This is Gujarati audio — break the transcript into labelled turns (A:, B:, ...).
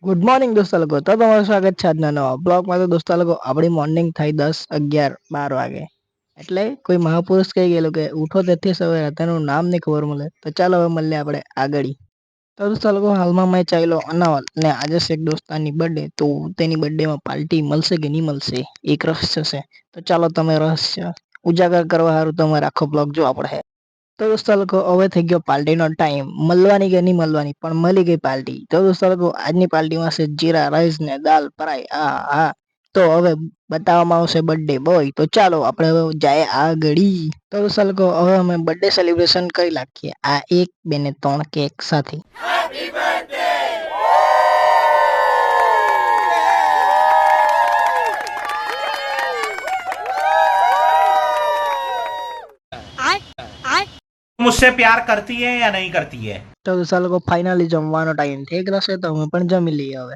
A: ગુડ મોર્નિંગ દોસ્તો લોકો. તો તમારું સ્વાગત છે આજના નવા બ્લોગમાં. તો દોસ્તો લોકો આપણી મોર્નિંગ થઈ 10, 11, 12 વાગે. એટલે કોઈ મહાપુરુષ કહી ગયેલું કે ઉઠો તેથી સવારે, તેનું નામ નહીં ખબર મળે. તો ચાલો હવે મળીએ આપણે આગળ. તો દોસ્તો લોકો હાલમાં મેં ચાલ્યો અનાવલ ને આજે છે એક દોસ્તારની બર્થડે. તો તેની બર્થડેમાં પાર્ટી મળશે કે નહીં મળશે એક રહસ્ય છે. તો ચાલો તમે રહસ્ય ઉજાગર કરવા સારું તમારે આખો બ્લોગ જોવા પડે. તો દોસ્તો લોકો હવે થઈ ગયો પાર્ટીનો ટાઈમ. મળવાની કે નહીં મળવાની, પણ મળી ગઈ પાર્ટી. તો દોસ્તો લોકો આજની પાર્ટીમાં છે જીરા રાઈસ ને દાલ ફ્રાય. હા. તો હવે બતાવવામાં આવશે બર્થડે બોય. તો ચાલો આપણે હવે જાય આગળ. તો દોસ્તો લોકો હવે અમે બર્થડે સેલિબ્રેશન કરી નાખીએ આ 1, 2 ને 3 કેક સાથે.
B: मुझसे प्यार करती है या नहीं करती है?
A: તો દોસ્તો લોકો ફાઇનલી જમવાનો ટાઈમ થઈ ગયો છે. તો અમે પણ જમી લઈએ હવે.